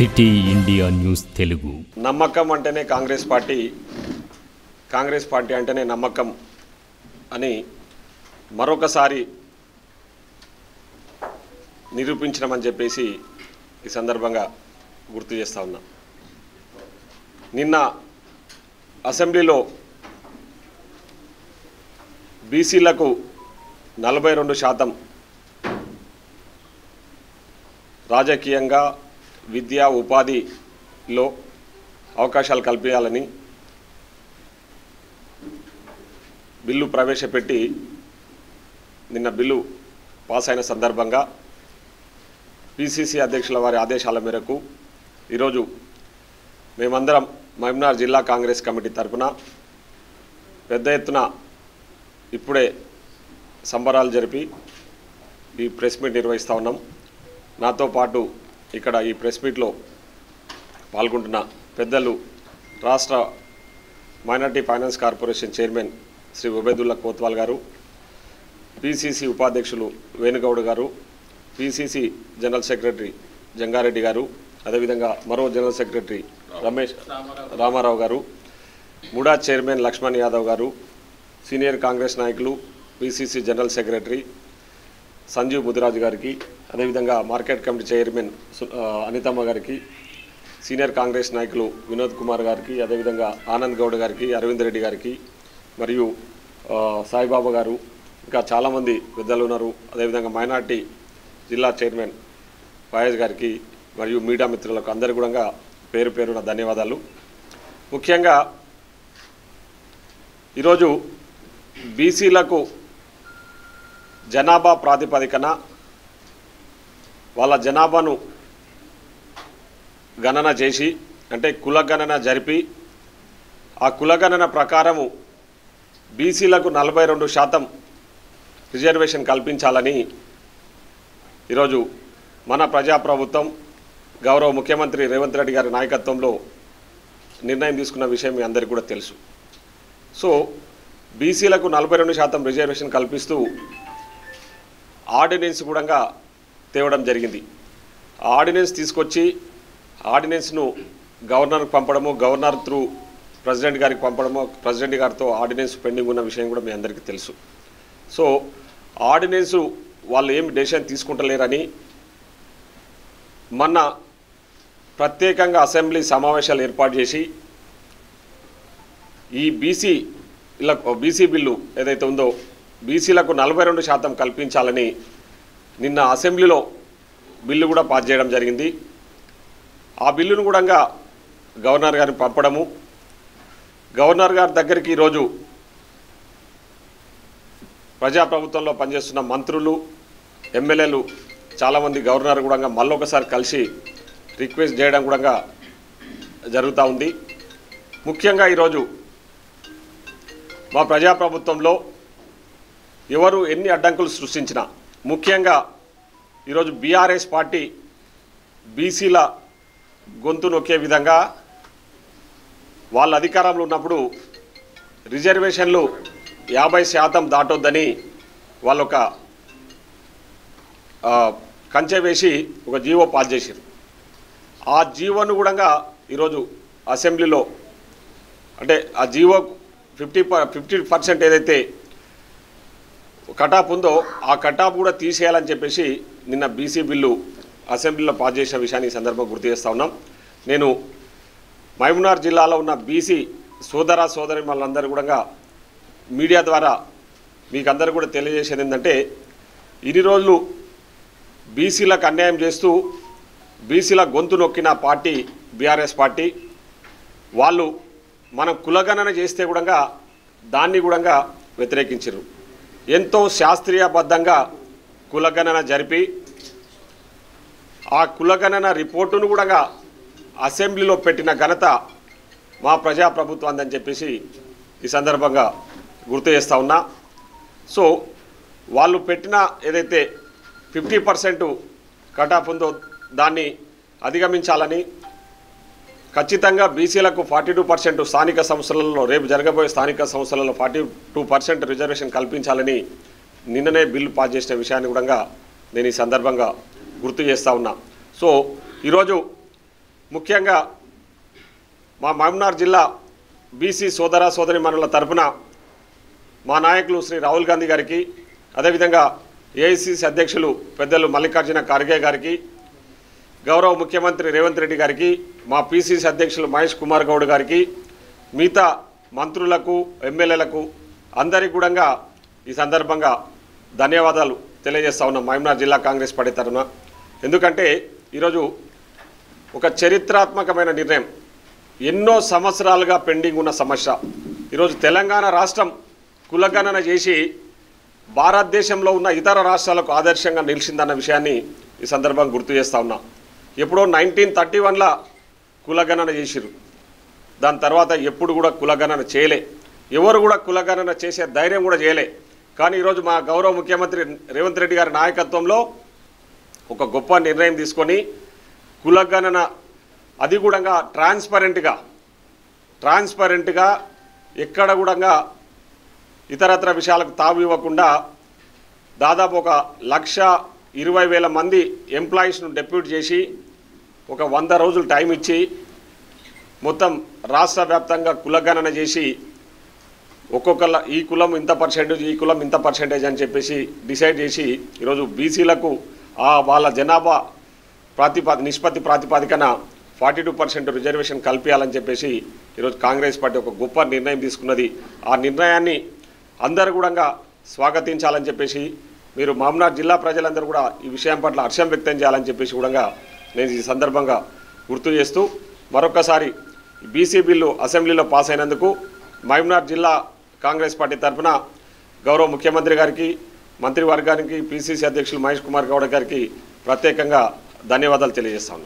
City India news Telugu. నమ్మకం అంటేనే Congress party, Congress party అంటేనే నమ్మకం అని మరొకసారి నిరూపించడమని చెప్పేసి ఈ సందర్భంగా గుర్తు చేస్తా ఉన్నా. నిన్న అసెంబ్లీలో బీసీలకు 42% రాజకీయంగా, విద్యా, ఉపాధిలో అవకాశాలు కల్పించాలని బిల్లు ప్రవేశపెట్టి నిన్న బిల్లు పాస్ అయిన సందర్భంగా పిసిసి అధ్యక్షుల వారి ఆదేశాల మేరకు ఈరోజు మేమందరం మహబూబ్నగర్ జిల్లా కాంగ్రెస్ కమిటీ తరఫున పెద్ద ఎత్తున ఇప్పుడే సంబరాలు జరిపి ఈ ప్రెస్ మీట్ నిర్వహిస్తూ ఉన్నాం. నాతో పాటు ఇక్కడ ఈ ప్రెస్ మీట్లో పాల్గొంటున్న పెద్దలు రాష్ట్ర minority finance corporation chairman Shri Ubedullah Kotwal garu, PCC ఉపాధ్యక్షులు వేణుగౌడ్ గారు, పిసిసి జనరల్ సెక్రటరీ జంగారెడ్డి గారు, అదేవిధంగా మరో జనరల్ సెక్రటరీ రామారావు గారు, ముడా చైర్మన్ లక్ష్మణ్ యాదవ్ గారు, సీనియర్ కాంగ్రెస్ నాయకులు PCC general secretary Sanjeev Buddhiraju గారికి, అదేవిధంగా మార్కెట్ కమిటీ చైర్మన్ అనితమ్మ గారికి, సీనియర్ కాంగ్రెస్ నాయకులు వినోద్ కుమార్ గారికి, అదేవిధంగా ఆనంద్ గౌడ్ గారికి, అరవింద్ రెడ్డి గారికి, మరియు సాయిబాబా గారు, ఇంకా చాలామంది పెద్దలు ఉన్నారు. అదేవిధంగా మైనార్టీ జిల్లా చైర్మన్ ఫయాజ్ గారికి మరియు మీడియా మిత్రులకు అందరికీ కూడా పేరు పేరున ధన్యవాదాలు. ముఖ్యంగా ఈరోజు బీసీలకు జనాభా ప్రాతిపదికన వాళ్ళ జనాభాను గణన చేసి, అంటే కులగణన జరిపి, ఆ కులగణన ప్రకారము బీసీలకు 42% రిజర్వేషన్ కల్పించాలని ఈరోజు మన ప్రజాప్రభుత్వం గౌరవ ముఖ్యమంత్రి రేవంత్ రెడ్డి గారి నాయకత్వంలో నిర్ణయం తీసుకున్న విషయం మీ అందరికీ కూడా తెలుసు. సో బీసీలకు 42% రిజర్వేషన్ కల్పిస్తూ ఆర్డినెన్స్ కూడా తేవడం జరిగింది. ఆ ఆర్డినెన్స్ తీసుకొచ్చి ఆర్డినెన్స్ను గవర్నర్కి పంపడము, గవర్నర్ త్రూ ప్రెసిడెంట్ గారికి పంపడము, ప్రెసిడెంట్ గారితో ఆర్డినెన్స్ పెండింగ్ ఉన్న విషయం కూడా మీ అందరికీ తెలుసు. సో ఆర్డినెన్స్ వాళ్ళు ఏమి డెసిషన్ తీసుకుంటలేరని మొన్న ప్రత్యేకంగా అసెంబ్లీ సమావేశాలు ఏర్పాటు చేసి ఈ బీసీ బిల్లు ఏదైతే ఉందో బీసీలకు 42% కల్పించాలని నిన్న అసెంబ్లీలో బిల్లు కూడా పాస్ చేయడం జరిగింది. ఆ బిల్లును కూడా గవర్నర్ గారిని పంపడము, గవర్నర్ గారి దగ్గరికి ఈరోజు ప్రజాప్రభుత్వంలో పనిచేస్తున్న మంత్రులు, ఎమ్మెల్యేలు చాలామంది గవర్నర్ కూడా మళ్ళొకసారి కలిసి రిక్వెస్ట్ చేయడం కూడా జరుగుతూ ఉంది. ముఖ్యంగా ఈరోజు మా ప్రజాప్రభుత్వంలో ఎవరు ఎన్ని అడ్డంకులు సృష్టించినా, ముఖ్యంగా ఈరోజు బీఆర్ఎస్ పార్టీ బీసీల గొంతు నొక్కే విధంగా వాళ్ళ అధికారంలో ఉన్నప్పుడు రిజర్వేషన్లు 50% దాటొద్దని వాళ్ళొక కంచె వేసి ఒక జీవో పాస్ చేశారు. ఆ జీవోను కూడా ఈరోజు అసెంబ్లీలో, అంటే ఆ జీవో 50% ఏదైతే కటాప్ ఉందో ఆ కటాప్ కూడా తీసేయాలని చెప్పేసి నిన్న బీసీ బిల్లు అసెంబ్లీలో పాస్ చేసిన విషయాన్ని ఈ సందర్భంగా గుర్తు చేస్తూ ఉన్నాం. నేను మహబూబ్నగర్ జిల్లాలో ఉన్న బీసీ సోదర సోదరీమణులందరూ కూడా మీడియా ద్వారా మీకు అందరూ కూడా తెలియజేసేది ఏంటంటే, ఇన్ని రోజులు బీసీలకు అన్యాయం చేస్తూ బీసీల గొంతు నొక్కిన పార్టీ బీఆర్ఎస్ పార్టీ, వాళ్ళు మనం కులగణన చేస్తే కూడా దాన్ని కూడా వ్యతిరేకించారు. ఎంతో శాస్త్రీయబద్ధంగా కులగణన జరిపి ఆ కులగణన రిపోర్టును కూడా అసెంబ్లీలో పెట్టిన ఘనత మా ప్రజాప్రభుత్వం అని చెప్పేసి ఈ సందర్భంగా గుర్తు చేస్తూ ఉన్నా. సో వాళ్ళు పెట్టిన ఏదైతే 50% కటాఫ్ ఉందో దాన్ని అధిగమించాలని, ఖచ్చితంగా బీసీలకు 42% స్థానిక సంస్థలలో, రేపు జరగబోయే స్థానిక సంస్థలలో 42% రిజర్వేషన్ కల్పించాలని నిన్ననే బిల్లు పాస్ చేసిన విషయాన్ని కూడా నేను ఈ సందర్భంగా గుర్తు చేస్తూ ఉన్నా. సో ఈరోజు ముఖ్యంగా మా మహబూబ్నగర్ జిల్లా బీసీ సోదర సోదరీమణుల తరపున మా నాయకులు శ్రీ రాహుల్ గాంధీ గారికి, అదేవిధంగా ఏఐసిసి అధ్యక్షులు పెద్దలు మల్లికార్జున ఖార్గే గారికి, గౌరవ ముఖ్యమంత్రి రేవంత్ రెడ్డి గారికి, మా పిసిసి అధ్యక్షులు మహేష్ కుమార్ గౌడ్ గారికి, మిగతా మంత్రులకు, ఎమ్మెల్యేలకు అందరికీ కూడా ఈ సందర్భంగా ధన్యవాదాలు తెలియజేస్తా ఉన్నాం మహబూబ్నగర్ జిల్లా కాంగ్రెస్ పార్టీ తరఫున. ఎందుకంటే ఈరోజు ఒక చరిత్రాత్మకమైన నిర్ణయం, ఎన్నో సంవత్సరాలుగా పెండింగ్ ఉన్న సమస్య. ఈరోజు తెలంగాణ రాష్ట్రం కులగణన చేసి భారతదేశంలో ఉన్న ఇతర రాష్ట్రాలకు ఆదర్శంగా నిలిచిందన్న విషయాన్ని ఈ సందర్భంగా గుర్తు చేస్తూ ఉన్నా. ఎప్పుడో 1931లో కులగణన చేసిరు, దాని తర్వాత ఎప్పుడు కూడా కులగణన చేయలే, ఎవరు కూడా కులగణన చేసే ధైర్యం కూడా చేయలే. కానీ ఈరోజు మా గౌరవ ముఖ్యమంత్రి రేవంత్ రెడ్డి గారి నాయకత్వంలో ఒక గొప్ప నిర్ణయం తీసుకొని కులగణన అది కూడా ట్రాన్స్పరెంట్గా ఎక్కడ కూడా ఇతరత్ర విషయాలకు తావు ఇవ్వకుండా దాదాపు 1,20,000 మంది ఎంప్లాయీస్ను డెప్యూట్ చేసి ఒక 100 రోజులు టైం ఇచ్చి మొత్తం రాష్ట్ర వ్యాప్తంగా కులగణన చేసి ఒక్కొక్కళ్ళ ఈ కులం ఇంత పర్సెంటేజ్, ఈ కులం ఇంత పర్సెంటేజ్ అని చెప్పేసి డిసైడ్ చేసి ఈరోజు బీసీలకు వాళ్ళ జనాభా నిష్పత్తి ప్రాతిపదికన 42% రిజర్వేషన్ కల్పించాలని చెప్పేసి ఈరోజు కాంగ్రెస్ పార్టీ ఒక గొప్ప నిర్ణయం తీసుకున్నది. ఆ నిర్ణయాన్ని అందరూ కూడా స్వాగతించాలని చెప్పేసి, మీరు మహబూబ్నగర్ జిల్లా ప్రజలందరూ కూడా ఈ విషయం పట్ల హర్షం వ్యక్తం చేయాలని చెప్పేసి కూడా నేను ఈ సందర్భంగా గుర్తు చేస్తూ, మరొకసారి బీసీ బిల్లు అసెంబ్లీలో పాస్ అయినందుకు మహబూబ్నగర్ జిల్లా కాంగ్రెస్ పార్టీ తరఫున గౌరవ ముఖ్యమంత్రి గారికి, మంత్రివర్గానికి, పిసిసి అధ్యక్షులు మహేష్ కుమార్ గౌడ్ గారికి ప్రత్యేకంగా ధన్యవాదాలు తెలియజేస్తాను.